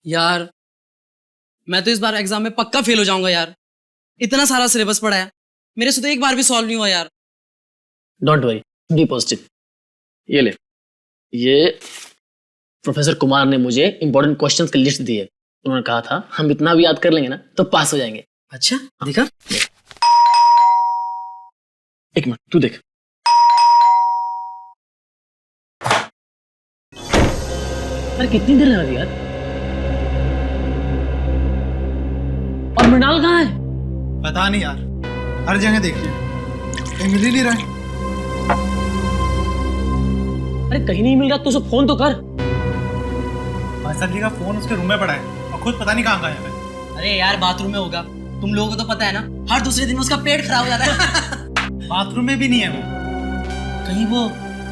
यार मैं तो इस बार एग्जाम में पक्का फेल हो जाऊंगा यार। इतना सारा सिलेबस पढ़ा है, मेरे से तो एक बार भी सॉल्व नहीं हुआ यार। Don't worry, be positive. ये ले, ये प्रोफेसर कुमार ने मुझे इंपॉर्टेंट क्वेश्चंस की लिस्ट दी है। उन्होंने कहा था हम इतना भी याद कर लेंगे ना तो पास हो जाएंगे। अच्छा दिखा। एक मिनट तू देख। अरे कितनी देर लगा दी यार। और मृणाल कहाँ है? पता नहीं यार, हर जगह देख लिया, कहीं मिल ही नहीं रहा है। अरे कहीं नहीं मिल रहा तो उसे फोन तो कर। भाई साहब जी का फोन उसके रूम में पड़ा है और खुद पता नहीं कहाँ गायब है। अरे यार बाथरूम में होगा, तुम लोगों को तो पता है ना, हर दूसरे दिन उसका पेट खराब हो जाता है। बाथरूम में भी नहीं है वो। कहीं वो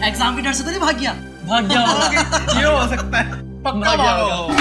एग्जाम के डर से तो नहीं भाग गया? भाग गया। ये हो सकता है, पक्का भाग गया भागा होगा।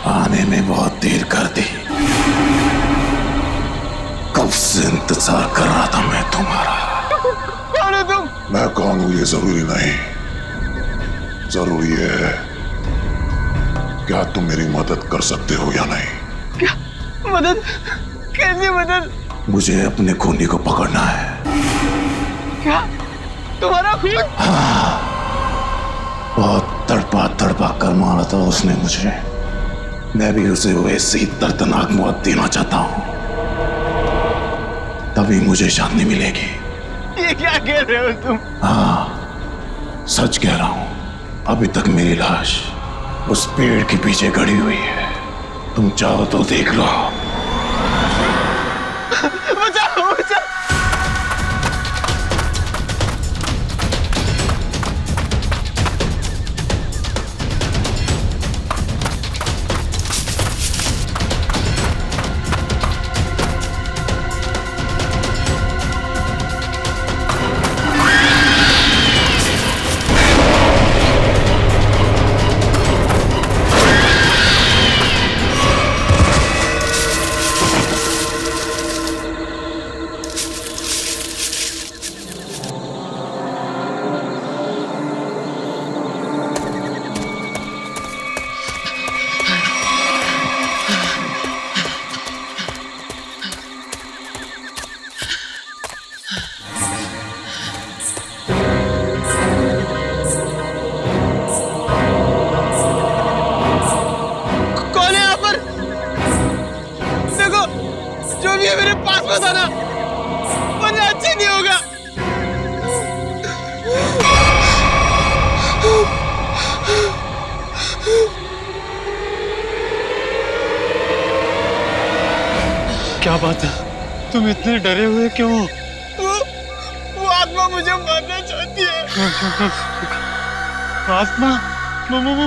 आने में बहुत देर कर दी। कब से इंतजार कर रहा था मैं तुम्हारा। कौन है तुम? मैं कौन हूं ये जरूरी नहीं, जरूरी है क्या तुम मेरी मदद कर सकते हो या नहीं। क्या मदद? कैसी मदद? मुझे अपने खूनी को पकड़ना है। क्या तुम्हारा खून? बहुत तड़पा तड़पा कर मारा था उसने मुझे। मैं भी उसे वैसे ही दर्दनाक मौत देना चाहता हूं, तभी मुझे शांति मिलेगी। ये क्या कह रहे हो तुम? हाँ सच कह रहा हूं। अभी तक मेरी लाश उस पेड़ के पीछे गड़ी हुई है, तुम चाहो तो देख लो। बचाओ बचाओ। जो भी है मेरे पास मत आना, वरना अच्छा नहीं होगा। क्या बात है, तुम इतने डरे हुए क्यों हो? वो आत्मा मुझे मारना चाहती है। आत्मा?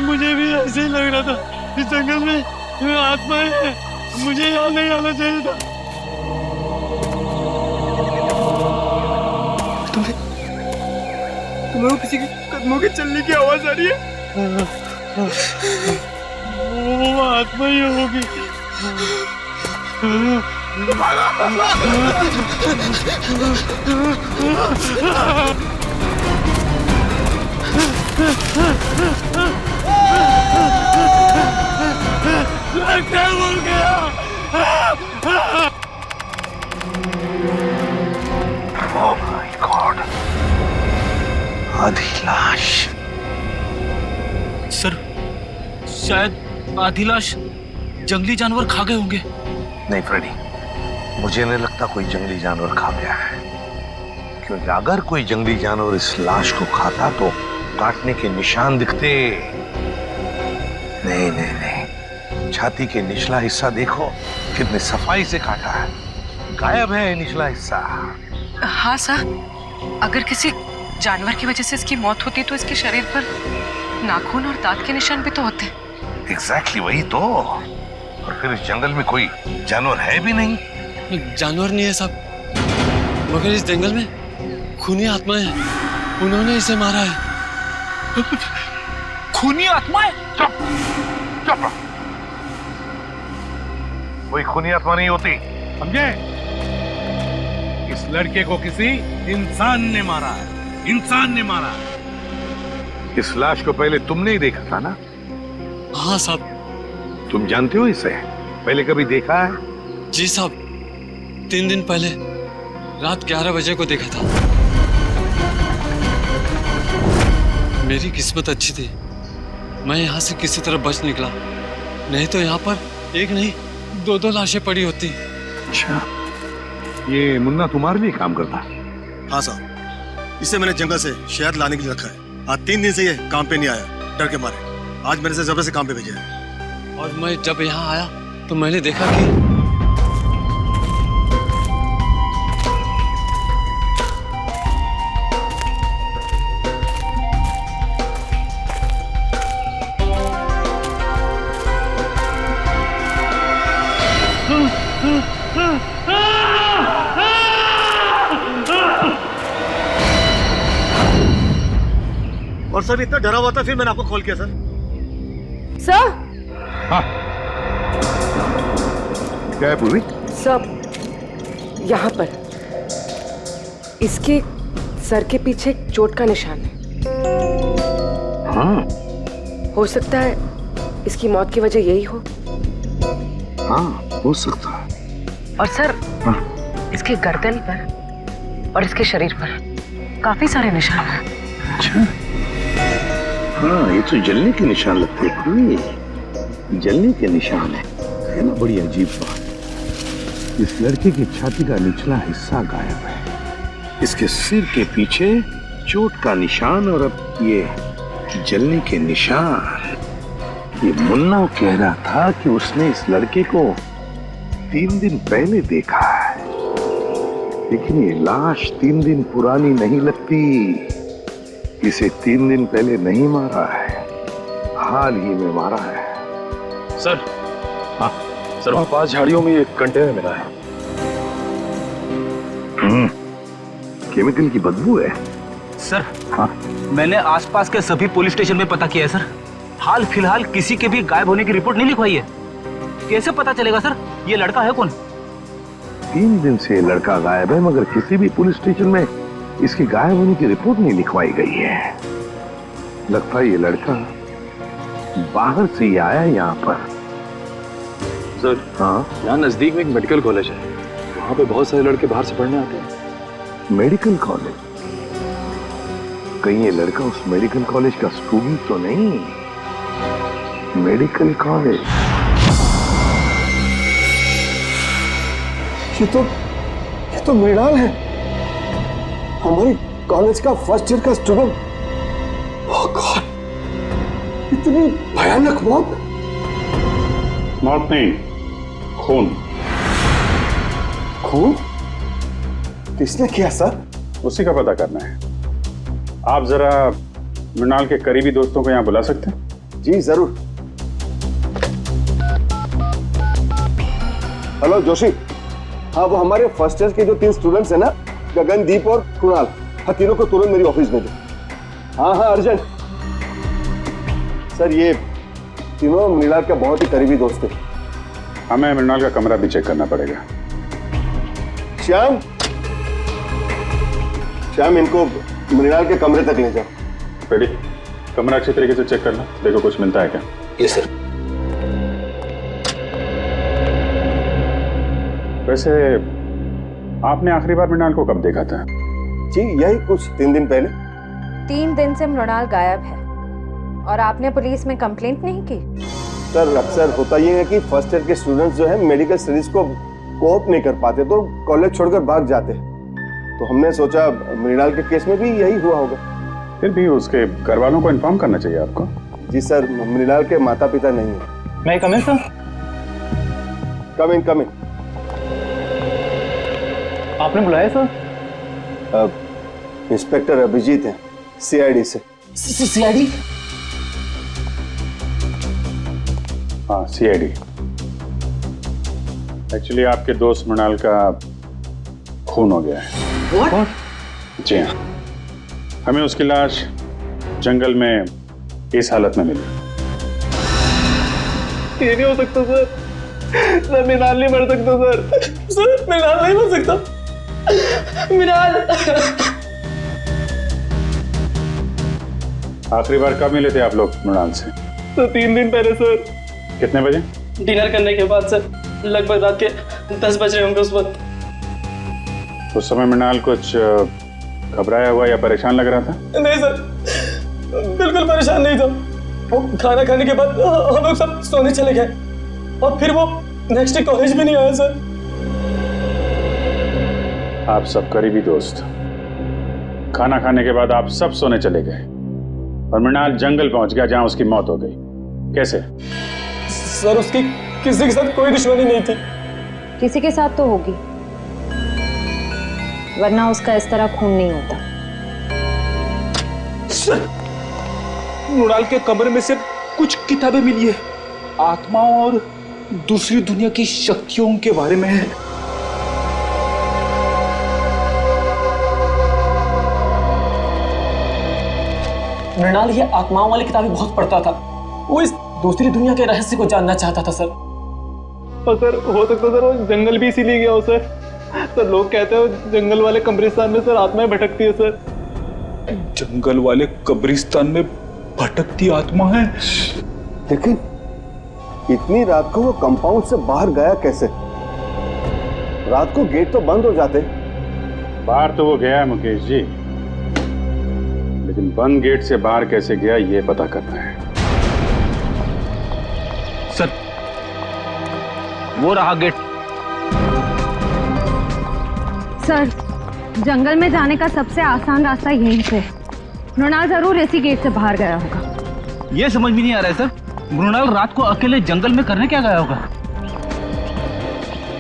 मुझे भी ऐसे ही लग रहा था, इस जंगल में आत्माएं हैं, मुझे यहाँ नहीं आना चाहिए था। तुम्हें वो किसी के कदमों के चलने की आवाज आ रही है? वो आत्मा ही होगी। लगता बोल गया। Oh my God! आधी लाश। सर, शायद आधी लाश जंगली जानवर खा गए होंगे। नहीं फ्रेडी, मुझे नहीं लगता कोई जंगली जानवर खा गया है, क्योंकि अगर कोई जंगली जानवर इस लाश को खाता तो काटने के निशान दिखते। नहीं नहीं नहीं, छाती के निचला हिस्सा देखो, कितनी सफाई से काटा है, गायब है निचला हिस्सा। हाँ सर, अगर किसी जानवर की वजह से इसकी मौत होती तो इसके शरीर पर नाखून और दांत के निशान भी तो होते। एग्जैक्टली वही तो। और फिर इस जंगल में कोई जानवर है भी नहीं। जानवर नहीं है साहब, मगर इस जंगल में खूनी आत्माएं हैं, उन्होंने इसे मारा है। खूनी आत्माएं? चुप चुप, कोई खूनी आत्मा नहीं होती, समझे? इस लड़के को किसी इंसान ने मारा है, इंसान ने मारा है। इस लाश को पहले तुमने ही देखा था ना? हाँ साहब। तुम जानते हो इसे? पहले कभी देखा है? जी साहब, 3 दिन पहले रात 11 बजे को देखा था। मेरी किस्मत अच्छी थी, मैं यहाँ से किसी तरह बच निकला, नहीं तो यहाँ पर एक नहीं 2 लाशें पड़ी होती। अच्छा, ये मुन्ना तुम्हारे लिए काम करता? हाँ साहब, इसे मैंने जंगल से शहद लाने के लिए रखा है। आज 3 दिन से ये काम पे नहीं आया, डर के मारे। आज मैंने इसे जबरदस्ती काम पे भेजा है। और मैं जब यहाँ आया तो मैंने देखा कि और सर इतना डरा हुआ था, फिर मैंने आपको कॉल किया सर। सर, हाँ, क्या है पूर्वी? सर, यहाँ पर इसके सर के पीछे एक चोट का निशान है। हाँ, हो सकता है इसकी मौत की वजह यही हो। हाँ, हो सकता है। और सर, हाँ। इसके गर्दन पर और इसके शरीर पर काफी सारे निशान हैं। अच्छा, हाँ, ये तो जलने के निशान लगते हैं पूर्वी, जलने के निशान है ना? बड़ी अजीब बात, इस लड़के की छाती का निचला हिस्सा गायब है, इसके सिर के पीछे चोट का निशान, और अब ये जलने के निशान। ये मुन्ना कह रहा था कि उसने इस लड़के को 3 दिन पहले देखा है, लेकिन ये लाश 3 दिन पुरानी नहीं लगती। इसे 3 दिन पहले नहीं मारा है, हाल ही में मारा है। सर, हाँ सर, वहाँ 5 झाड़ियों में एक कंटेनर मिला है। केमिकल की बदबू है सर। हाँ, मैंने आसपास के सभी पुलिस स्टेशन में पता किया है सर, हाल फिलहाल किसी के भी गायब होने की रिपोर्ट नहीं लिखवाई है। कैसे पता चलेगा सर ये लड़का है कौन? 3 दिन से लड़का गायब है, मगर किसी भी पुलिस स्टेशन में इसके गायब होने की रिपोर्ट नहीं लिखवाई गई है। लगता है ये लड़का बाहर से ही आया यहाँ पर। सर, हाँ, यहाँ नजदीक में एक मेडिकल कॉलेज है, वहाँ पे बहुत सारे लड़के बाहर से पढ़ने आते हैं। Medical college? कहीं ये लड़का उस मेडिकल कॉलेज का स्टूडेंट तो नहीं? मेडिकल कॉलेज ये तो मृणाल है, हमारी कॉलेज का फर्स्ट ईयर का स्टूडेंट। ओह गॉड, इतनी भयानक मौत। मौत नहीं, खून। खून? किसने किया सर? उसी का पता करना है। आप जरा मृणाल के करीबी दोस्तों को यहाँ बुला सकते हैं? जी जरूर। हेलो जोशी। हाँ, वो हमारे फर्स्ट ईयर के जो 3 स्टूडेंट्स हैं ना, गगनदीप और कुणाल, हाँ तीनों को तुरंत मेरी ऑफिस भेजो। हाँ हाँ अर्जेंट। सर ये तीनों मृणाल के बहुत ही करीबी दोस्त थे। हमें मृणाल का कमरा भी चेक करना पड़ेगा। श्याम, श्याम इनको मृणाल के कमरे तक ले जाओ। रेडी? कमरा अच्छी तरीके से चेक करना, देखो कुछ मिलता है क्या। Yes sir. वैसे आपने आखिरी बार मृणाल को कब देखा था? जी यही कुछ 3 दिन पहले। 3 दिन से मृणाल गायब है और आपने पुलिस में कंप्लेंट नहीं की? सर अक्सर होता ये है कि फर्स्ट ईयर के स्टूडेंट्स जो है मेडिकल स्टडीज को कोऑप नहीं कर पाते तो कॉलेज छोड़कर भाग जाते हैं, तो हमने सोचा मृणाल के केस में भी यही हुआ होगा। फिर भी उसके घर वालों को इन्फॉर्म करना चाहिए आपको। जी सर, मृणाल के माता पिता नहीं है। मैं कम इन सर? कम इन, कम इन। आपने बुलाया सर? इंस्पेक्टर अभिजीत हैं, सीआईडी से। सीआईडी? हाँ सीआईडी। एक्चुअली आपके दोस्त मृणाल का खून हो गया है। What? जी हाँ, हमें उसकी लाश जंगल में इस हालत में मिली। ये नहीं हो सकता सर, सर मृणाल नहीं मर सकता सर, सर मृणाल नहीं मर सकता, मृणाल। आखिरी बार कब मिले थे आप लोग मृणाल से? तो 3 दिन पहले सर। कितने बजे? डिनर करने के बाद सर, लगभग रात के 10 बज रहे होंगे उस वक्त। उस समय मृणाल कुछ घबराया हुआ या परेशान लग रहा था? नहीं सर, बिल्कुल परेशान नहीं था। वो खाना खाने के बाद हम लोग सब सोने चले गए और फिर वो नेक्स्ट डे कॉलेज भी नहीं आया सर। आप सब करीबी दोस्त, खाना खाने के बाद आप सब सोने चले गए और मृणाल जंगल पहुंच गया जहां उसकी मौत हो गई। कैसे? सर उसकी किसी के साथ कोई दुश्मनी नहीं थी। किसी के साथ तो होगी, वरना उसका इस तरह खून नहीं होता। सर मृणाल के कमरे में से कुछ किताबें मिली है, आत्माओं और दूसरी दुनिया की शक्तियों के बारे में है। मृणाल ये आत्माओं वाली किताबें बहुत पढ़ता था, वो इस दूसरी दुनिया के रहस्य को जानना चाहता था सर। और सर हो सकता सर वो जंगल भी इसीलिए गया हो सर। सर लोग कहते हैं जंगल वाले कब्रिस्तान में सर आत्माएं भटकती है सर। जंगल वाले कब्रिस्तान में भटकती आत्मा है? लेकिन इतनी रात को वो कंपाउंड से बाहर गया कैसे? रात को गेट तो बंद हो जाते। बाहर तो वो गया है मुकेश जी, लेकिन बंद गेट से बाहर कैसे गया ये पता करना है। सर वो रहा गेट। सर जंगल में जाने का सबसे आसान रास्ता यहीं से। मृणाल जरूर इसी गेट से बाहर गया होगा। ये समझ में नहीं आ रहा है सर, मृणाल रात को अकेले जंगल में करने क्या गया होगा?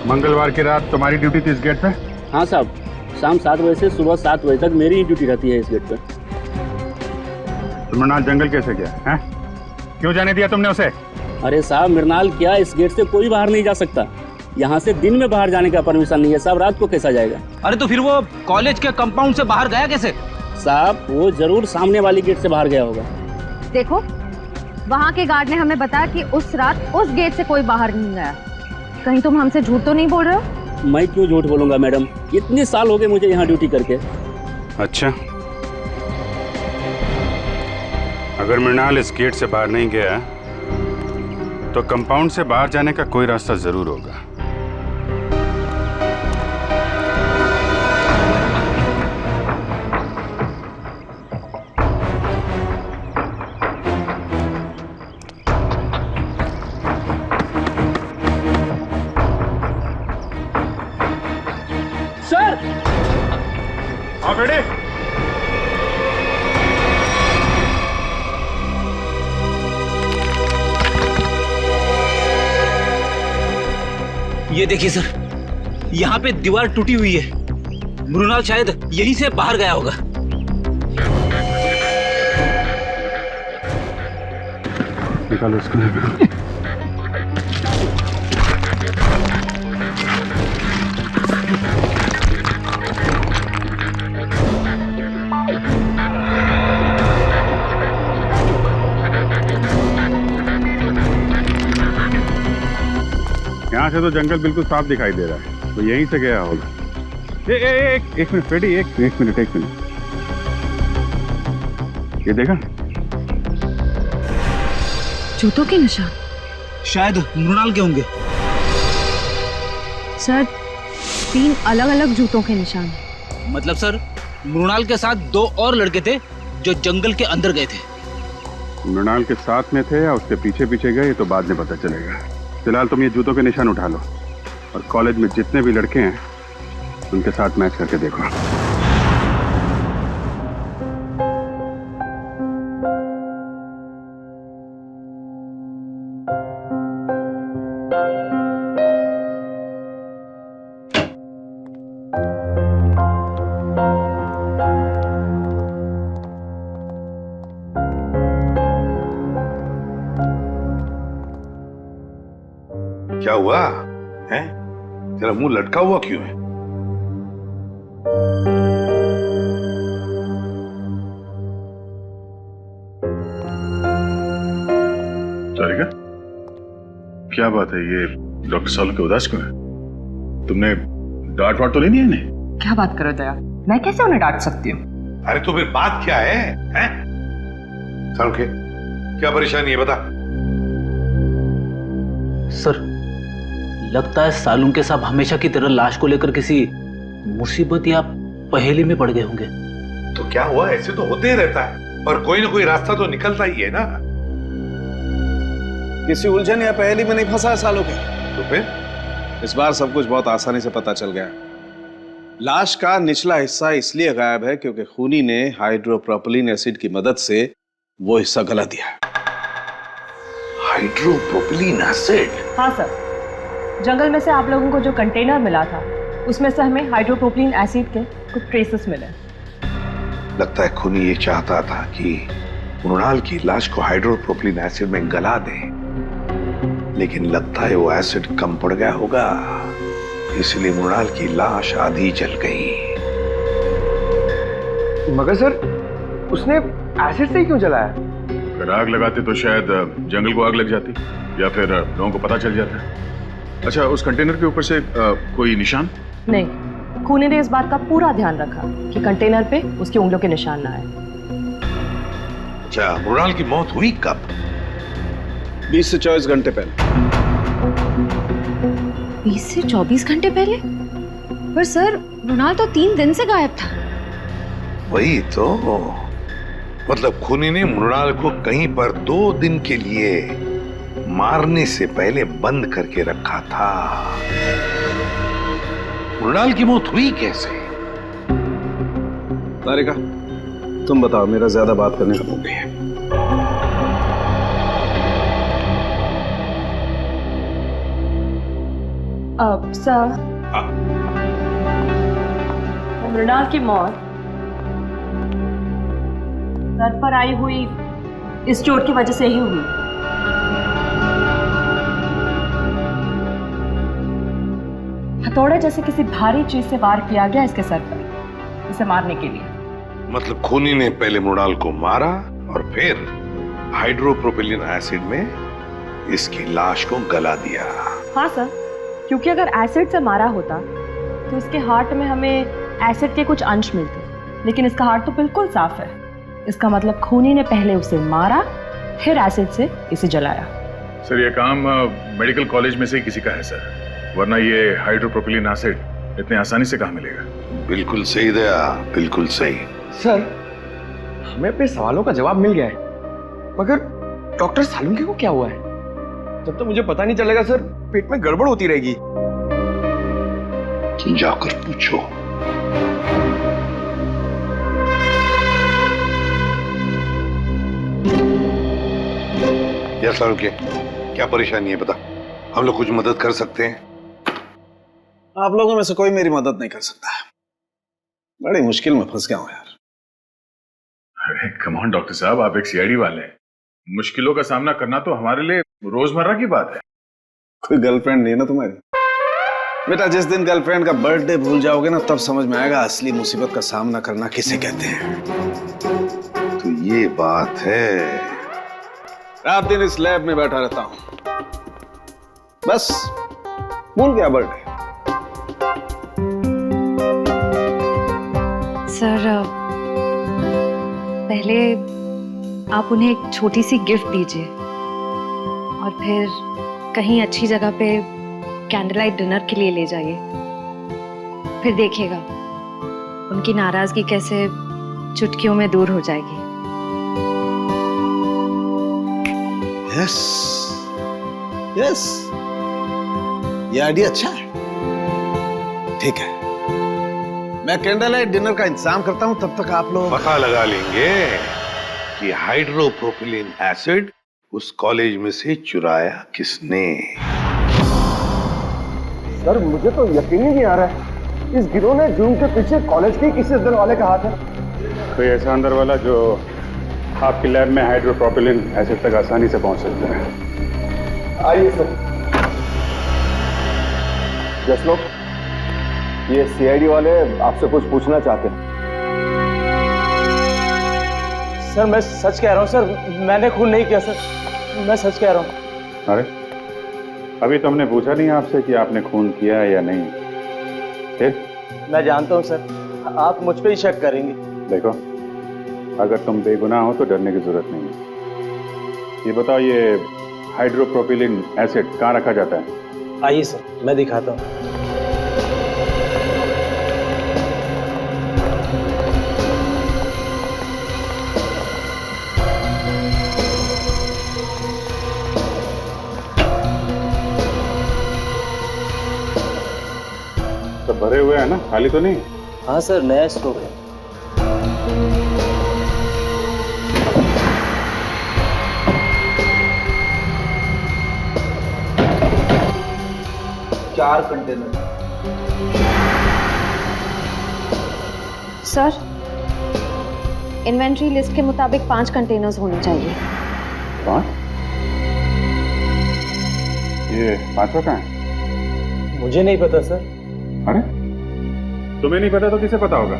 मंगलवार की रात तुम्हारी ड्यूटी थी इस गेट पे? हाँ साहब, शाम 7 बजे से सुबह 7 बजे तक मेरी ही ड्यूटी रहती है इस गेट पे। तो मृणाल जंगल कैसे गया है? क्यों जाने दिया तुमने उसे? अरे साहब मृणाल क्या, इस गेट से कोई बाहर नहीं जा सकता। यहाँ से दिन में बाहर जाने का परमिशन नहीं है साहब, रात को कैसा जाएगा? अरे तो फिर वो कॉलेज के कंपाउंड से बाहर गया कैसे? साहब वो जरूर सामने वाली गेट से बाहर गया होगा। देखो वहाँ के गार्ड ने हमें बताया कि उस रात उस गेट से कोई बाहर नहीं गया। कहीं तुम हमसे झूठ तो नहीं बोल रहे हो? मैं क्यों झूठ बोलूंगा मैडम, इतने साल हो गए मुझे यहाँ ड्यूटी करके। अच्छा, अगर मृणाल इस गेट से बाहर नहीं गया तो कंपाउंड से बाहर जाने का कोई रास्ता जरूर होगा। सर हाँ बेटे, ये देखिए सर, यहाँ पे दीवार टूटी हुई है। मृणाल शायद यहीं से बाहर गया होगा। निकालो इसको। यहाँ से तो जंगल बिल्कुल साफ दिखाई दे रहा है, तो यहीं से गया होगा। एक मिनट फ्रेडी, एक मिनट। ये देखा, जूतों के निशान। शायद मृणाल के होंगे। सर 3 अलग अलग जूतों के निशान। मतलब सर, मृणाल के साथ 2 और लड़के थे जो जंगल के अंदर गए थे। मृणाल के साथ में थे या उसके पीछे पीछे गए, तो बाद में पता चलेगा। फिलहाल तुम ये जूतों के निशान उठा लो और कॉलेज में जितने भी लड़के हैं उनके साथ मैच करके देखो। क्या हुआ है? तेरा मुंह लटका हुआ क्यों है? सारिका, क्या बात है? ये डॉक्टर सालू के उदास क्यों है? तुमने डांट वाट तो नहीं दी इन्हें? क्या बात करो दया, मैं कैसे उन्हें डांट सकती हूँ? अरे तो फिर बात क्या है? सालू के क्या परेशानी है, बता। सर, लगता है सालून के साहब हमेशा की तरह लाश को लेकर किसी मुसीबत या पहेली में पड़ गए होंगे। तो क्या हुआ? ऐसे तो होते ही रहता है, और कोई ना कोई रास्ता तो निकलता ही है ना। किसी उलझन या पहेली में नहीं फंसा है सालों के। तो फिर इस बार सब कुछ बहुत आसानी से पता चल गया। लाश का निचला हिस्सा इसलिए गायब है क्योंकि खूनी ने हाइड्रोप्रोपिलीन एसिड की मदद से वो हिस्सा गला दिया। हाइड्रोप्रोपिलीन एसिड? हाँ सर, जंगल में से आप लोगों को जो कंटेनर मिला था उसमें से हमें हाइड्रोप्रोपिलीन एसिड के कुछ ट्रेसेस मिले। लगता है खूनी ये चाहता था कि मृणाल की लाश को हाइड्रोप्रोपिलीन एसिड में गला दे, लेकिन लगता है वो एसिड कम पड़ गया होगा, इसलिए मृणाल की लाश आधी जल गई। मगर सर, उसने एसिड से ही क्यों जलाया? अगर आग लगाते तो शायद जंगल को आग लग जाती, या फिर लोगों को पता चल जाता। अच्छा, उस कंटेनर के ऊपर से कोई निशान? नहीं, खूनी ने इस बात का पूरा ध्यान रखा कि कंटेनर पे उसकी उंगलियों के निशान ना आए। अच्छा, मृणाल की मौत हुई कब? 20 से 24 घंटे पहले। 20 से 24 घंटे पहले? पर सर, मृणाल तो 3 दिन से गायब था। वही तो, मतलब खूनी ने मृणाल को कहीं पर 2 दिन के लिए मारने से पहले बंद करके रखा था। मृणाल की मौत हुई कैसे? तारिका, तुम बताओ, मेरा ज्यादा बात करने का मूड नहीं है। सर, मृणाल की मौत सर पर आई हुई इस चोट की वजह से ही हुई। हथौड़े जैसे किसी भारी चीज से वार किया गया इसके सर पर, इसे मारने के लिए। मतलब खूनी ने पहले मृणाल को मारा और फिर हाइड्रोप्रोपिलीन एसिड में इसकी लाश को गला दिया। हाँ सर, क्योंकि अगर एसिड से मारा होता तो इसके हार्ट में हमें एसिड के कुछ अंश मिलते, लेकिन इसका हार्ट तो बिल्कुल साफ है। इसका मतलब खूनी ने पहले उसे मारा, फिर एसिड से इसे जलाया। सर, ये काम मेडिकल कॉलेज में से ही किसी का है सर, वरना ये हाइड्रोप्रोपिलीन एसिड इतने आसानी से कहाँ मिलेगा? बिल्कुल सही दया, बिल्कुल सही। सर, हमें अपने सवालों का जवाब मिल गया है, मगर डॉक्टर सालुंके को क्या हुआ है? जब तक मुझे पता नहीं चलेगा सर, पेट में गड़बड़ होती रहेगी। जाकर पूछो। यस के क्या परेशानी है बता, हम लोग कुछ मदद कर सकते हैं? आप लोगों में से कोई मेरी मदद नहीं कर सकता। बड़ी मुश्किल में फंस गया हूं यार। अरे कम ऑन डॉक्टर साहब, आप एक सीआईडी वाले हैं। मुश्किलों का सामना करना तो हमारे लिए रोजमर्रा की बात है। कोई गर्लफ्रेंड नहीं है ना तुम्हारी? बेटा, जिस दिन गर्लफ्रेंड का बर्थडे भूल जाओगे ना, तब समझ में आएगा असली मुसीबत का सामना करना किसे कहते हैं। तो ये बात है। रात दिन इस लैब में बैठा रहता हूं, बस भूल गया बर्थडे। सर, पहले आप उन्हें एक छोटी सी गिफ्ट दीजिए और फिर कहीं अच्छी जगह पे कैंडल लाइट डिनर के लिए ले जाइए। फिर देखिएगा उनकी नाराजगी कैसे चुटकियों में दूर हो जाएगी। यस यस, ये आइडिया अच्छा है। ठीक है, मैं कैंडल लाइट डिनर का इंतजाम करता हूं, तब तक आप लोग पता लगा लेंगे कि हाइड्रोप्रोपिलीन एसिड उस कॉलेज में से चुराया किसने। सर, मुझे तो यकीन ही नहीं आ रहा है, इस गिरोह ने जूम के पीछे कॉलेज के किसी अंदर वाले का हाथ है। कोई ऐसा अंदर वाला जो आपकी लैब में हाइड्रोप्रोपिलीन एसिड तक आसानी से पहुंच सकता है। आइए सर। जस्ट लोग, ये सीआईडी वाले आपसे कुछ पूछना चाहते हैं। सर, मैं सच कह रहा हूँ सर, मैंने खून नहीं किया सर, मैं सच कह रहा हूँ। अरे अभी तो हमने पूछा नहीं आपसे कि आपने खून किया है या नहीं। फिर मैं जानता हूँ सर, आप मुझ पे ही शक करेंगे। देखो, अगर तुम बेगुनाह हो तो डरने की जरूरत नहीं है। ये बताओ, ये हाइड्रोप्रोपिलीन एसिड कहाँ रखा जाता है? आइए सर, मैं दिखाता हूँ। तो भरे हुए हैं ना, खाली तो नहीं? हाँ सर, नया स्टॉक है। चार कंटेनर। सर, इन्वेंट्री लिस्ट के मुताबिक 5 कंटेनर्स होने चाहिए। 5? ये 5वां कहाँ है? मुझे नहीं पता सर। अरे तुम्हें नहीं पता तो किसे पता होगा?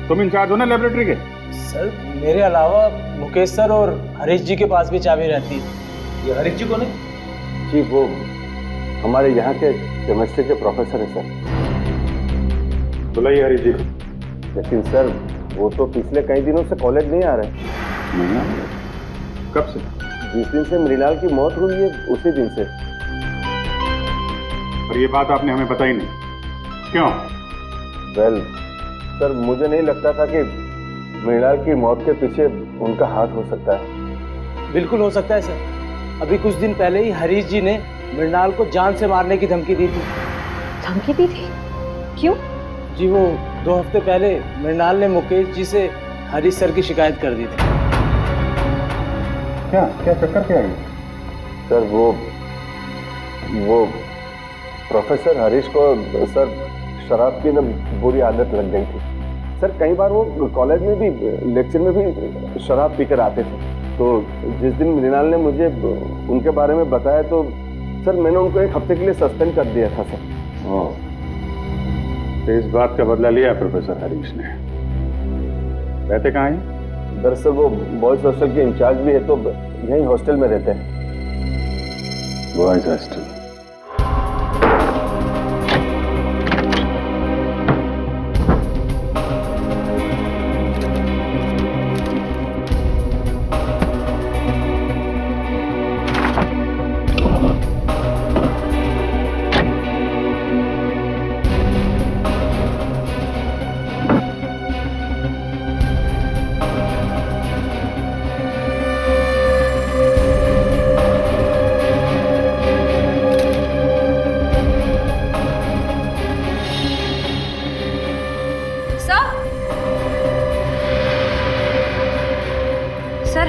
तुम इंचार्ज हो ना लेबोरेटरी के। सर, मेरे अलावा मुकेश सर और हरीश जी के पास भी चाबी रहती है। ये हरीश जी कौन है? जी, वो हमारे यहाँ के केमिस्ट्री के प्रोफेसर है सर। बुलाइए हरीश जी। लेकिन सर, वो तो पिछले कई दिनों से कॉलेज नहीं आ रहे। नहीं आ रहे? कब से? जिस दिन से मृणाल की मौत हुई है उसी दिन से। और ये बात आपने हमें बताई नहीं, क्यों? वेल सर, मुझे नहीं लगता था कि मृणाल की मौत के पीछे उनका हाथ हो सकता है। बिल्कुल हो सकता है सर। अभी कुछ दिन पहले ही हरीश जी ने मृणाल को जान से मारने की धमकी दी थी। धमकी दी थी? क्यों? जी, वो 2 हफ्ते पहले मृणाल ने मुकेश जी से हरीश सर की शिकायत कर दी थी। क्या क्या चक्कर क्या है? सर, वो प्रोफेसर हरीश को सर शराब की ना बुरी आदत लग गई थी। सर, कई बार वो कॉलेज में भी, लेक्चर में भी शराब पीकर आते थे। तो जिस दिन मृणाल ने मुझे उनके बारे में बताया तो सर, मैंने उनको 1 हफ्ते के लिए सस्पेंड कर दिया था सर। तो इस बात का बदला लिया प्रोफेसर हरीश ने। रहते कहाँ हैं? दरअसल वो बॉयज हॉस्टल के इंचार्ज भी है, तो यहीं हॉस्टल में रहते हैं। Boys hostel?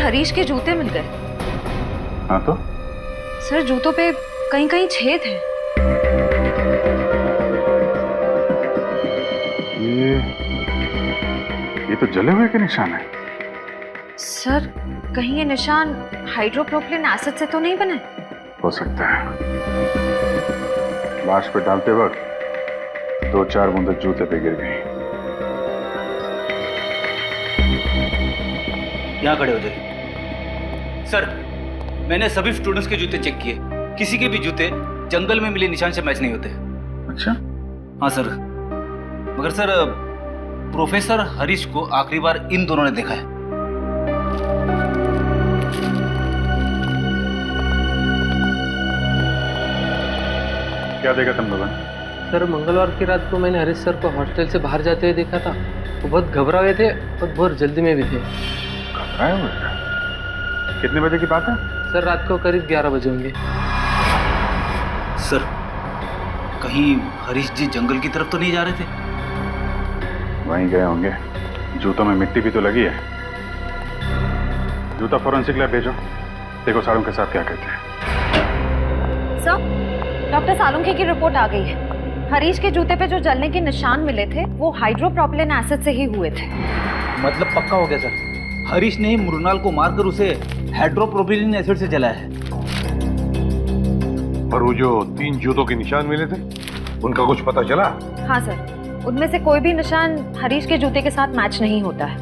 हरीश के जूते मिल गए। हाँ तो सर जूतों पे कहीं कहीं छेद है। ये तो जले हुए के निशान है। सर कहीं ये निशान हाइड्रोप्रोपिलीन एसिड से तो नहीं बने? हो सकता है। लाश पे डालते वक्त 2-4 बूंदें जूते पे गिर गई। यहाँ खड़े हो जाइए। सर मैंने सभी स्टूडेंट्स के जूते चेक किए, किसी के भी जूते जंगल में मिले निशान से मैच नहीं होते। अच्छा? हाँ सर, मगर सर प्रोफेसर हरीश को आखिरी बार इन दोनों ने देखा है। क्या देखा तुम लोगों ने? सर मंगलवार की रात को मैंने हरीश सर को हॉस्टल से बाहर जाते हुए देखा था। वो बहुत घबरा हुए थे और बहुत जल्दी में भी थे। घबराए हुए? कितने बजे की बात है? सर रात को करीब 11 बजे होंगे। सर कहीं हरीश जी जंगल की तरफ तो नहीं जा रहे थे? वहीं गए होंगे। जूतों में मिट्टी भी तो लगी है। जूता फॉरेंसिक लैब भेजो, देखो साड़ों के साथ क्या कहते हैं। सर डॉक्टर सालुंखे की रिपोर्ट आ गई है। हरीश के जूते पे जो जलने के निशान मिले थे वो हाइड्रोप्रोपिलीन एसिड से ही हुए थे। मतलब पक्का हो गया सर, हरीश ने ही मृणाल को मारकर उसे हाइड्रोप्रोपिलीन एसिड से जलाया है। और वो जो 3 जूतों के निशान मिले थे उनका कुछ पता चला? हाँ सर, उनमें से कोई भी निशान हरीश के जूते के साथ मैच नहीं होता है।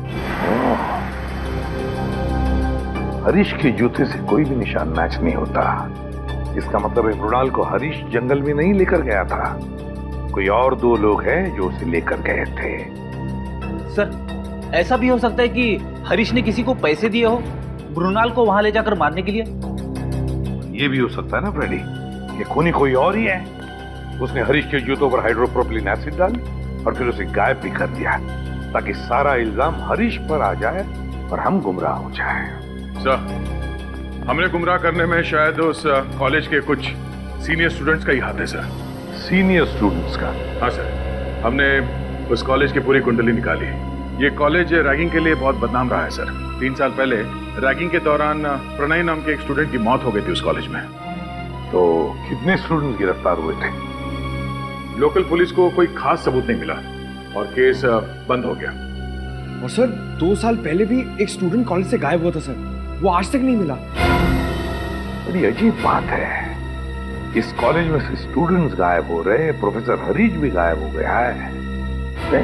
हरीश के जूते से कोई भी निशान मैच नहीं होता। इसका मतलब है मृणाल को हरीश जंगल में नहीं लेकर गया था, कोई और 2 लोग हैं जो उसे लेकर गए थे। सर ऐसा भी हो सकता है कि हरीश ने किसी को पैसे दिए हो मृणाल को वहां ले जाकर मारने के लिए। ये भी हो सकता है ना फ्रेडी, ये खूनी कोई और ही है। उसने हरीश के जूतों पर हाइड्रोप्रोपिलीन एसिड डाली और फिर उसे गायब भी कर दिया ताकि सारा इल्जाम हरीश पर आ जाए और हम गुमराह हो जाए। सर हमने गुमराह करने में शायद उस कॉलेज के कुछ सीनियर स्टूडेंट्स का ही हाथ है सर। सीनियर स्टूडेंट्स का? हाँ सर, हमने उस कॉलेज की पूरी कुंडली निकाली। ये कॉलेज रैगिंग के लिए बहुत बदनाम रहा है सर। 3 साल पहले रैगिंग के दौरान प्रणय नाम के एक स्टूडेंट की मौत हो गई थी उस कॉलेज में। तो कितने स्टूडेंट्स गिरफ्तार हुए थे? लोकल पुलिस को कोई खास सबूत नहीं मिला और केस बंद हो गया। और सर 2 साल पहले भी एक स्टूडेंट कॉलेज से गायब हुआ था सर, वो आज तक नहीं मिला। बड़ी अजीब बात है, इस कॉलेज में से स्टूडेंट्स गायब हो रहे हैं, प्रोफेसर हरीश भी गायब हो गया है।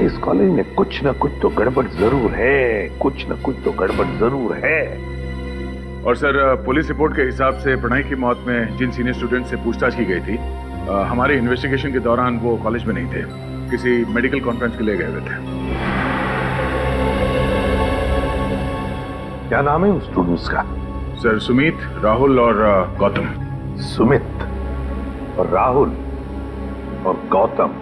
इस कॉलेज में कुछ न कुछ तो गड़बड़ जरूर है, कुछ न कुछ तो गड़बड़ जरूर है। और सर पुलिस रिपोर्ट के हिसाब से प्रणय की मौत में जिन सीनियर स्टूडेंट से पूछताछ की गई थी, हमारे इन्वेस्टिगेशन के दौरान वो कॉलेज में नहीं थे, किसी मेडिकल कॉन्फ्रेंस के लिए गए हुए थे। क्या नाम है उन स्टूडेंट्स का? सर सुमित, राहुल और गौतम। सुमित और राहुल और गौतम।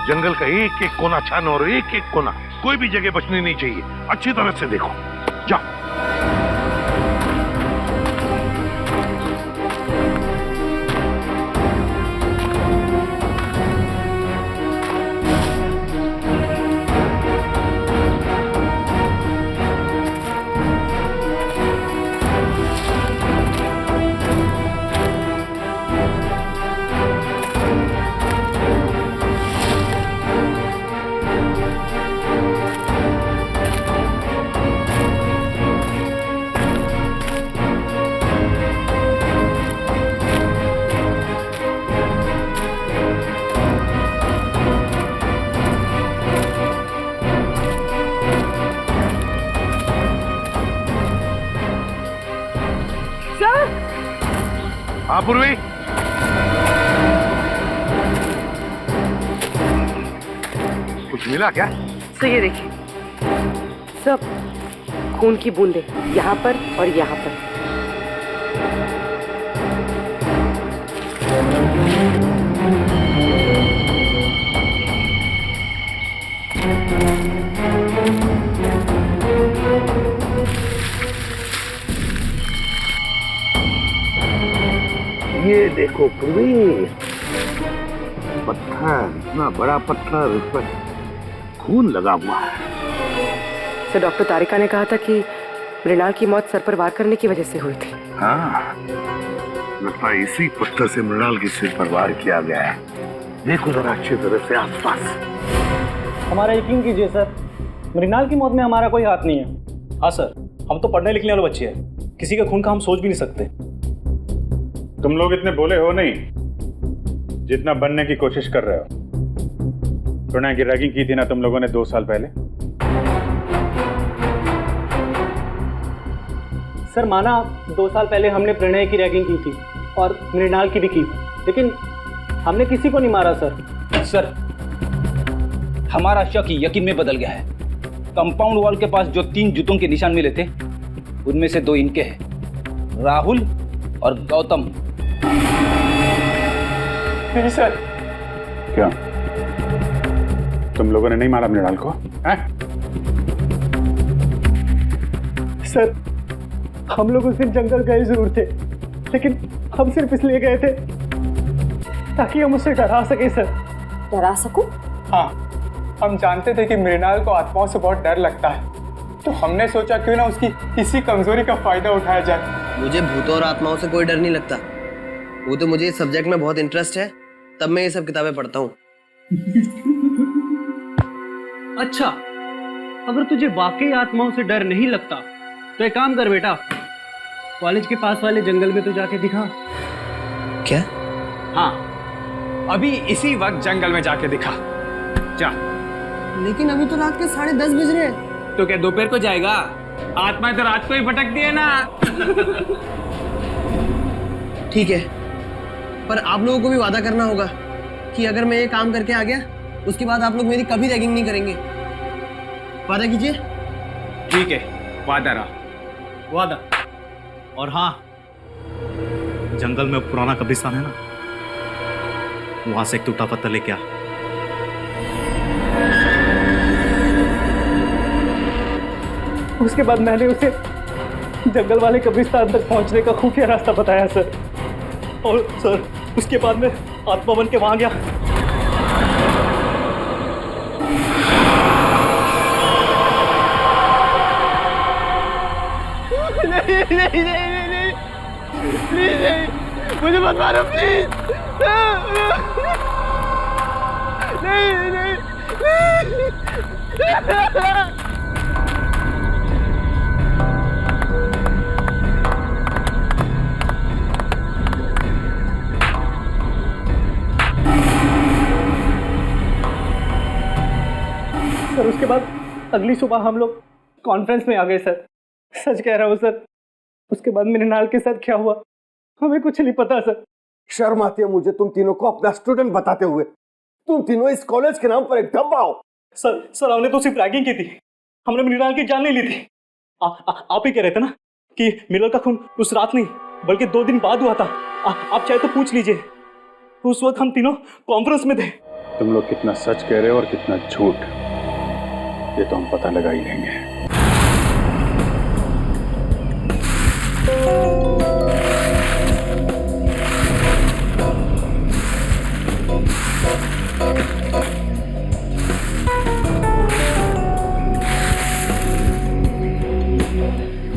जंगल का एक एक कोना छानो और एक एक कोना, कोई भी जगह बचनी नहीं चाहिए। अच्छी तरह से देखो, जाओ। हाँ पूर्वी, कुछ मिला क्या? तो ये देखिए सब खून की बूंदें यहाँ पर और यहाँ पर। ये देखो पूर्वी, पत्थर, इतना बड़ा पत्थर, उस पर खून लगा हुआ है। सर डॉक्टर तारिका ने कहा था कि मृणाल की मौत सर पर वार करने की वजह से हुई थी। हाँ, लगता है इसी पत्थर से मृणाल के सिर पर वार किया गया है। देखो जरा अच्छी तरह से आसपास। हमारा यकीन कीजिए सर, मृणाल की मौत में हमारा कोई हाथ नहीं है। हाँ सर, हम तो पढ़ने लिखने वाले बच्चे हैं, किसी के खून का हम सोच भी नहीं सकते। तुम लोग इतने बोले हो नहीं जितना बनने की कोशिश कर रहे हो। प्रणय की रैगिंग की थी ना तुम लोगों ने 2 साल पहले। सर माना 2 साल पहले हमने प्रणय की रैगिंग की थी और मृणाल की भी की, लेकिन हमने किसी को नहीं मारा सर। सर, हमारा शक यकीन में बदल गया है। कंपाउंड वॉल के पास जो 3 जूतों के निशान मिले थे, उनमें से 2 इनके हैं, राहुल और गौतम। नहीं सर। क्या तुम लोगों ने नहीं मारा मृणाल को? सर, हम लोग उस दिन जंगल गए जरूर थे, लेकिन हम सिर्फ इसलिए गए थे ताकि हम उसे डरा सके सर। डरा सकूं? हाँ, हम जानते थे कि मृणाल को आत्माओं से बहुत डर लगता है, तो हमने सोचा क्यों ना उसकी इसी कमजोरी का फायदा उठाया जाए। मुझे भूतों और आत्माओं से कोई डर नहीं लगता। वो तो मुझे इस सब्जेक्ट में बहुत इंटरेस्ट है, तब मैं ये सब किताबें पढ़ता हूँ। अच्छा, अगर तुझे वाकई आत्माओं से डर नहीं लगता तो एक काम कर बेटा, कॉलेज के पास वाले जंगल में तो जाके दिखा। क्या? हाँ, अभी इसी वक्त जंगल में जाके दिखा जा। लेकिन अभी तो रात के 10:30 बज रहे हैं। तो क्या दोपहर को जाएगा? आत्मा तो रात को ही भटकती है ना। ठीक है, पर आप लोगों को भी वादा करना होगा कि अगर मैं ये काम करके आ गया उसके बाद आप लोग मेरी कभी रैगिंग नहीं करेंगे। वादा कीजिए। ठीक है, वादा रहा। वादा। और हाँ, जंगल में पुराना कब्रिस्तान है ना, वहां से एक टूटा पत्थर लेके आ। उसके बाद मैंने उसे जंगल वाले कब्रिस्तान तक पहुंचने का खुफिया रास्ता बताया सर, और सर उसके बाद मैं आत्मा बन के वहां गया। नहीं नहीं नहीं नहीं प्लीज नहीं, मुझे मत मारो प्लीज। नहीं नहीं सर, उसके बाद अगली सुबह हम लोग कॉन्फ्रेंस में आ गए सर। सच कह रहा हूँ सर, उसके बाद मृणाल के साथ क्या हुआ हमें कुछ नहीं पता सर। शर्म आती है मुझे तुम तीनों को अपना स्टूडेंट बताते हुए। तुम तीनों इस कॉलेज के नाम पर एक धब्बा हो। सर हमने तो सिर्फ रैगिंग की थी, हमने मृणाल की जान नहीं ली थी। आप ही कह रहे थे ना कि मृणाल का खून उस रात नहीं बल्कि 2 दिन बाद हुआ था। आप चाहे तो पूछ लीजिए, उस वक्त हम तीनों कॉन्फ्रेंस में थे। तुम लोग कितना सच कह रहे हो और कितना झूठ, ये तो हम पता लगा ही लेंगे।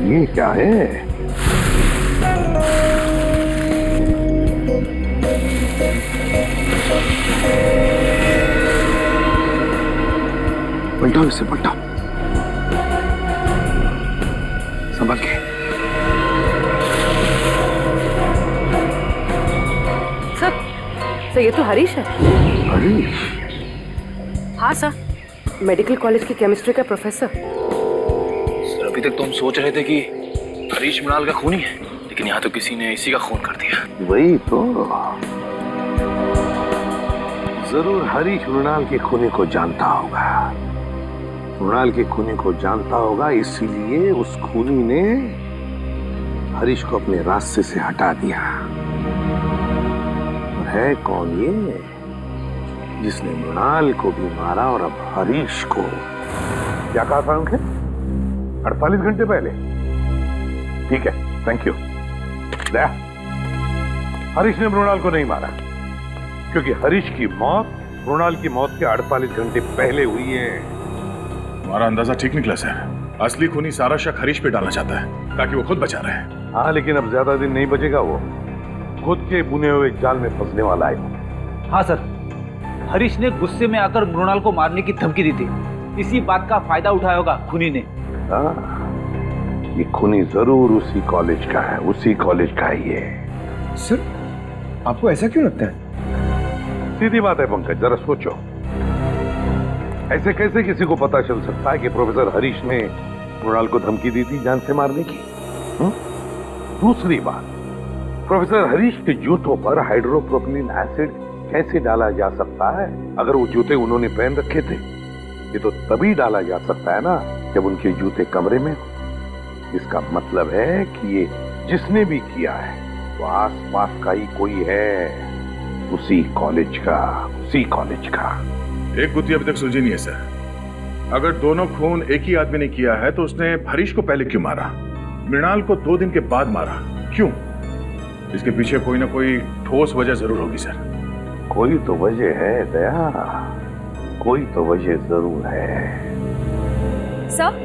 ये क्या है? पलटाओ इसे, पलटाओ, संभल के। सर ये तो हरीश है। हरीश? हाँ सर, मेडिकल कॉलेज की केमिस्ट्री का प्रोफेसर। सर, अभी तक तो हम सोच रहे थे कि हरीश मृणाल का खूनी है, लेकिन यहाँ तो किसी ने इसी का खून कर दिया। वही तो, जरूर हरीश मृणाल के खूनी को जानता होगा। मृणाल के खूनी को जानता होगा, इसीलिए उस खूनी ने हरीश को अपने रास्ते से हटा दिया। और है कौन ये जिसने मृणाल को भी मारा और अब हरीश को? क्या कहा था उनके? 48 घंटे पहले? ठीक है, थैंक यू। दया, हरीश ने मृणाल को नहीं मारा, क्योंकि हरीश की मौत मृणाल की मौत के 48 घंटे पहले हुई है। हमारा अंदाजा ठीक निकला सर। असली खूनी सारा शक हरीश पे डालना चाहता है ताकि वो खुद बचा रहे। हाँ, लेकिन अब ज्यादा दिन नहीं बचेगा वो। खुद के बुने हुए जाल में फंसने वाला है। हाँ सर, हरीश ने गुस्से में आकर मृणाल को मारने की धमकी दी थी। इसी बात का फायदा उठाया होगा खूनी ने। हाँ, ये खूनी जरूर उसी कॉलेज का है, उसी कॉलेज का है ये। सर, आपको ऐसा क्यों लगता है? सीधी बात है पंकज, जरा सोचो, ऐसे कैसे किसी को पता चल सकता है कि प्रोफेसर हरीश ने मृणाल को धमकी दी थी जान से मारने की? दूसरी बात, प्रोफेसर हरीश के जूतों पर हाइड्रोप्रोपिलीन एसिड कैसे डाला जा सकता है? अगर वो जूते उन्होंने पहन रखे थे, ये तो तभी डाला जा सकता है ना जब उनके जूते कमरे में हो। इसका मतलब है कि ये जिसने भी किया है वो आसपास का ही कोई है, उसी कॉलेज का, उसी कॉलेज का। एक गुत्थी अभी तक सुलझी नहीं है सर। अगर दोनों खून एक ही आदमी ने किया है तो उसने हरीश को पहले क्यों मारा, मृणाल को 2 दिन के बाद मारा, क्यों? इसके पीछे कोई ना कोई ठोस वजह जरूर होगी सर। कोई तो वजह है दया, कोई तो वजह जरूर है। सर,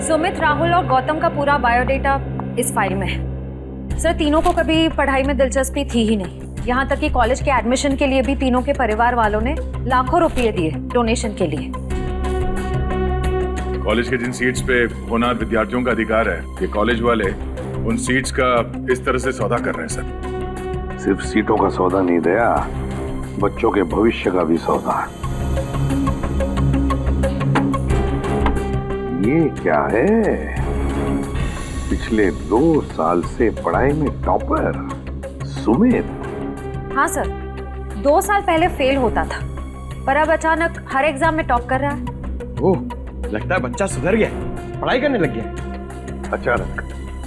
सुमित, राहुल और गौतम का पूरा बायोडेटा इस फाइल में है। सर, तीनों को कभी पढ़ाई में दिलचस्पी थी ही नहीं। यहाँ तक कि कॉलेज के एडमिशन के लिए भी तीनों के परिवार वालों ने लाखों रुपए दिए डोनेशन के लिए। कॉलेज के जिन सीट्स पे होनहार विद्यार्थियों का अधिकार है, ये कॉलेज वाले उन सीट्स का इस तरह से सौदा कर रहे हैं सर। सिर्फ सीटों का सौदा नहीं दया, बच्चों के भविष्य का भी सौदा। ये क्या है? पिछले 2 साल से पढ़ाई में टॉपर सुमित। हाँ सर, 2 साल पहले फेल होता था, पर अब अचानक हर एग्जाम में टॉप कर रहा है। ओह, लगता है बच्चा सुधर गया, पढ़ाई करने लग गया। अचानक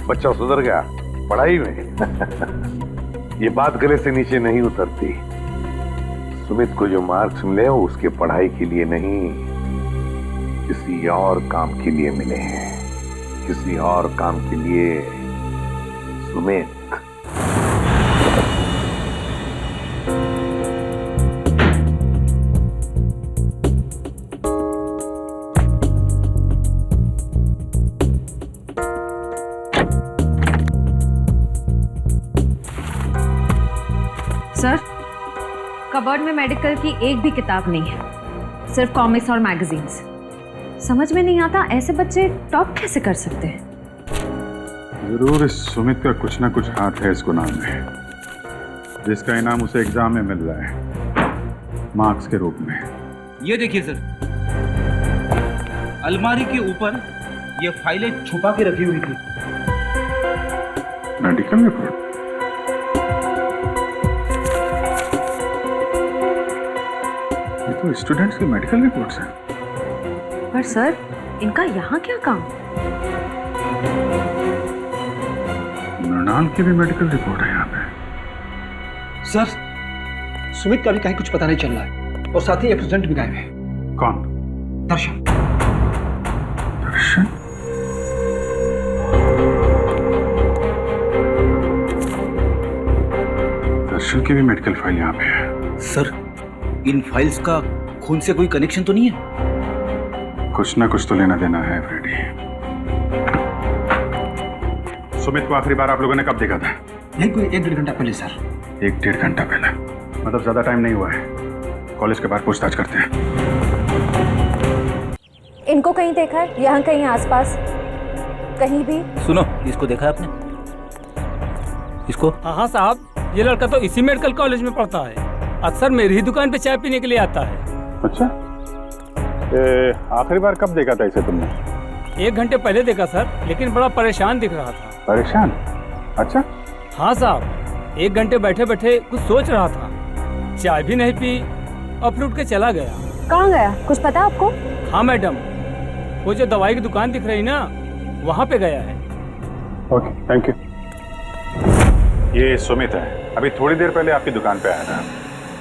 बच्चा सुधर गया पढ़ाई में? ये बात गले से नीचे नहीं उतरती। सुमित को जो मार्क्स मिले वो उसके पढ़ाई के लिए नहीं, किसी और काम के लिए मिले हैं, किसी और काम के लिए। सुमित, सर, कबर्ड में मेडिकल की एक भी किताब नहीं है, सिर्फ कॉमिक्स और मैगजीन्स। समझ में नहीं आता ऐसे बच्चे टॉप कैसे कर सकते हैं। जरूर इस सुमित का कुछ ना कुछ हाथ है इस गुनाह में, जिसका इनाम उसे एग्जाम में मिल रहा है मार्क्स के रूप में। ये देखिए सर, अलमारी के ऊपर ये फाइलें छुपा के रखी हुई थी। Medical report? ये तो स्टूडेंट्स की मेडिकल रिपोर्ट्स हैं। पर सर, इनका यहाँ क्या काम? मृणाल की भी मेडिकल रिपोर्ट है यहाँ पे। सर, सुमित का भी कहीं कुछ पता नहीं चल रहा है, और साथ ही एप्रेजेंट भी गायब है। कौन? दर्शन। दर्शन? दर्शन की भी मेडिकल फाइल यहाँ पे है। सर, इन फाइल्स का खून से कोई कनेक्शन तो नहीं है? कुछ ना कुछ तो लेना देना है फ्रेडी। सुमित को आखिरी बार आप लोगों ने कब देखा था? यही कोई 1-1.5 घंटा पहले सर। 1-1.5 घंटा पहले? मतलब ज्यादा टाइम नहीं हुआ है। कॉलेज के बाहर पूछताछ करते हैं। इनको कहीं देखा है? यहाँ कहीं आसपास कहीं भी? सुनो, इसको देखा है आपने? इसको? हाँ साहब, ये लड़का तो इसी मेडिकल कॉलेज में पढ़ता है। अक्सर मेरी ही दुकान पे चाय पीने के लिए आता है। अच्छा, आखिरी बार कब देखा था इसे तुमने? 1 घंटे पहले देखा सर, लेकिन बड़ा परेशान दिख रहा था। परेशान? अच्छा। हाँ साहब, 1 घंटे बैठे बैठे कुछ सोच रहा था, चाय भी नहीं पी और फिर उठ के चला गया। कहाँ गया, कुछ पता आपको? हाँ मैडम, वो जो दवाई की दुकान दिख रही ना, वहाँ पे गया है। Okay, thank you. ये सुमित है, अभी थोड़ी देर पहले आपकी दुकान पे आया था।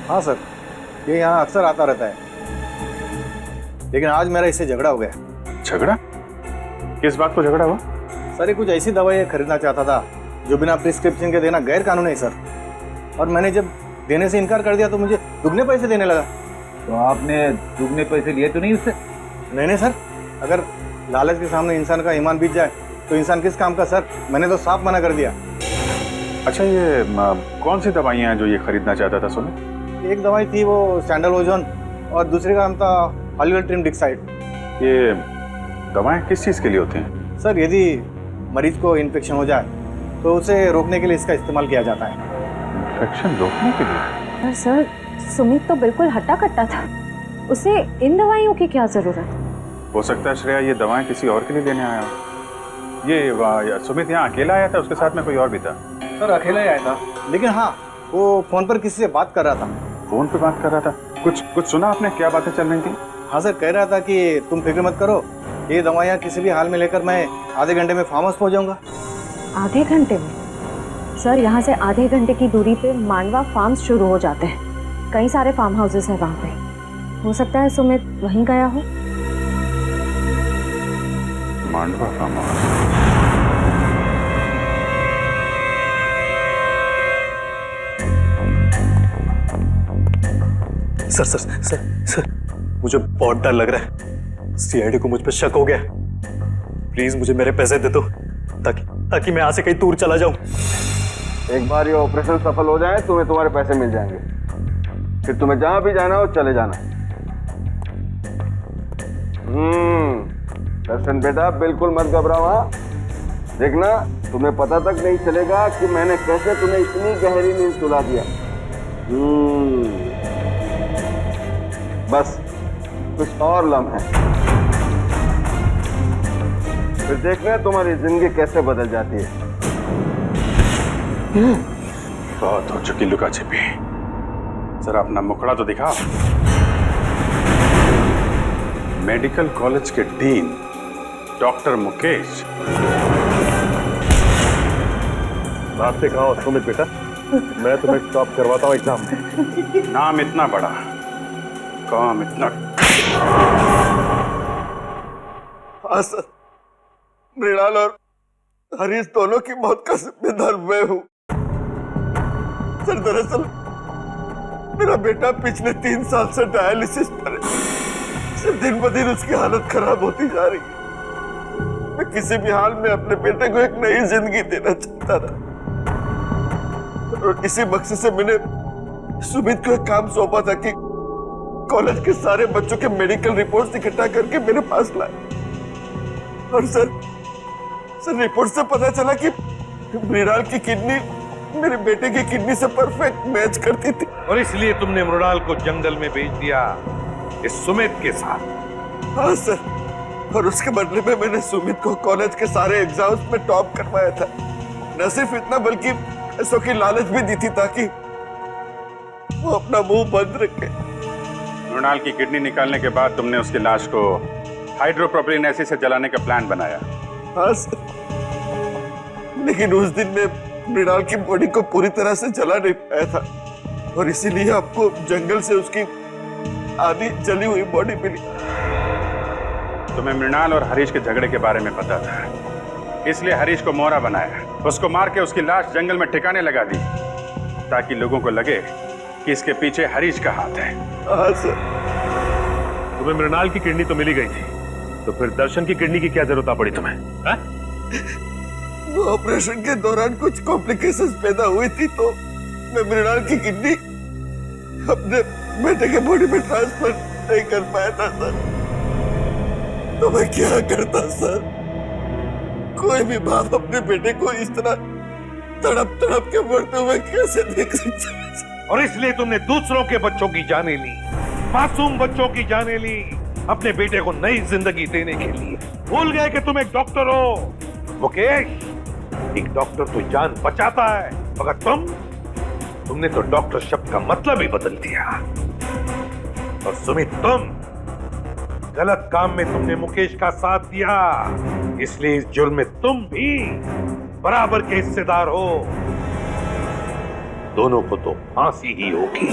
हाँ सर, ये यहाँ अक्सर आता रहता है, लेकिन आज मेरा इससे झगड़ा हो गया। झगड़ा? किस बात को झगड़ा हुआ? सर, ये कुछ ऐसी दवाई खरीदना चाहता था जो बिना प्रिस्क्रिप्शन के देना गैर कानूनी है सर, और मैंने जब देने से इनकार कर दिया तो मुझे दुगने पैसे देने लगा। तो आपने दुगने पैसे लिए तो नहीं उससे? नहीं सर, अगर लालच के सामने इंसान का ईमान बीत जाए तो इंसान किस काम का सर? मैंने तो साफ मना कर दिया। अच्छा, ये कौन सी दवाइयाँ हैं जो ये खरीदना चाहता था सुमित? एक दवाई थी वो सैंडल ओजोन और दूसरे का नाम था हॉलीवेल्ट्रिन डिक्साइड। ये दवाएं किस चीज़ के लिए होती हैं? सर, यदि मरीज को इन्फेक्शन हो जाए तो उसे रोकने के लिए इसका इस्तेमाल किया जाता है। इन्फेक्शन रोकने के लिए? पर सर, सुमित तो बिल्कुल हट्टा कट्टा था, उसे इन दवाइयों की क्या जरूरत? हो सकता है श्रेया ये दवाएं किसी और के लिए देने आया हो। ये सुमित यहाँ अकेला आया था, उसके साथ में कोई और भी था? सर, अकेला ही आया था, लेकिन हाँ वो फोन पर किसी से बात कर रहा था। फोन पे बात कर रहा था? कुछ सुना आपने? क्या बातें चल रही थी? हाँ सर, कह रहा था कि तुम फिक्र मत करो, ये दवाइयाँ किसी भी हाल में लेकर मैं आधे घंटे में फार्म हाउस पहुँच जाऊँगा। आधे घंटे में? सर, यहाँ से आधे घंटे की दूरी पे मांडवा फार्म्स शुरू हो जाते हैं। कई सारे फार्म हाउसेस हैं वहाँ पे। हो सकता है सुमित वहीं गया हो। Mandwa farm house? Sir sir sir sir, मुझे बहुत डर लग रहा है। सीआईडी को मुझ पर शक हो गया। प्लीज मुझे मेरे पैसे दे दो ताकि मैं यहाँ से कहीं दूर चला जाऊं। एक बार ये ऑपरेशन सफल हो जाए तुम्हें तुम्हारे पैसे मिल जाएंगे, फिर तुम्हें जहां भी जाना हो चले जाना। दर्शन बेटा, बिल्कुल मत घबराओ। हाँ, देखना तुम्हें पता तक नहीं चलेगा कि मैंने कैसे तुम्हें इतनी गहरी नींद सुला दिया। बस कुछ और लम्हे, फिर देखना तुम्हारी जिंदगी कैसे बदल जाती है। बहुत हो चुकी लुका छिपी, जरा अपना मुखड़ा तो दिखाओ। मेडिकल कॉलेज के डीन डॉक्टर मुकेश। बात दिखाओ सुमित बेटा, मैं तुम्हें टॉप करवाता हूँ एग्जाम में। नाम इतना बड़ा, काम इतना। हाँ सर, मृणाल और हरीश दोनों की मौत का जिम्मेदार मैं हूं। सर, दरअसल मेरा बेटा पिछले 3 साल से डायलिसिस पर है। सिर्फ दिन ब दिन उसकी हालत खराब होती जा रही है। मैं किसी भी हाल में अपने बेटे को एक नई जिंदगी देना चाहता था, और इसी मकसद से मैंने सुमित को एक काम सौंपा था कि कॉलेज के सारे बच्चों के मेडिकल रिपोर्ट्स इकट्ठा करके मेरे पास लाए। और सर रिपोर्ट से पता चला कि मृणाल की किडनी मेरे बेटे की किडनी से परफेक्ट मैच करती थी। और इसलिए तुमने मृणाल को जंगल में भेज दिया इस सुमित के साथ? हाँ सर, और उसके बदले में मैंने सुमित को कॉलेज के सारे एग्जाम्स में टॉप करवाया था। न सिर्फ इतना बल्कि पैसों की लालच भी दी थी ताकि वो अपना मुंह बंद रखे। मृणाल की किडनी निकालने के बाद तुमने उसकी लाश को हाइड्रोप्रोपिलीन एसिड से जलाने का प्लान बनाया? हाँ सर, लेकिन उस दिन में मृणाल की बॉडी को पूरी तरह से जला नहीं पाया था, और इसीलिए आपको जंगल से उसकी आधी जली हुई बॉडी मिली। तुम्हें मृणाल और हरीश के झगड़े के बारे में पता था, इसलिए हरीश को मोहरा बनाया, उसको मार के उसकी लाश जंगल में ठिकाने लगा दी, ताकि लोगों को लगे कि इसके पीछे हरीश का हाथ है। हाँ सर। तुम्हें मृणाल की किडनी तो मिली गई थी, तो फिर दर्शन की किडनी की क्या जरूरत पड़ी तुम्हें? वो ऑपरेशन के दौरान कुछ कॉम्प्लिकेशंस पैदा हुई थी, तो मैं मृणाल की किडनी अपने बेटे के बॉडी में ट्रांसफर नहीं कर पाया था सर। तो मैं क्या करता सर? कोई भी बाप अपने बेटे को इस तरह तड़प तड़प के मरते हुए कैसे देख सकता है? और इसलिए तुमने दूसरों के बच्चों की जानें ली, मासूम बच्चों की जानें ली, अपने बेटे को नई जिंदगी देने के लिए। भूल गए कि तुम एक डॉक्टर हो मुकेश। एक डॉक्टर तो जान बचाता है, मगर तुमने तो डॉक्टर शब्द का मतलब ही बदल दिया। और सुमित, तुम गलत काम में तुमने मुकेश का साथ दिया, इसलिए इस जुर्म में तुम भी बराबर के हिस्सेदार हो। दोनों को तो फांसी ही होगी।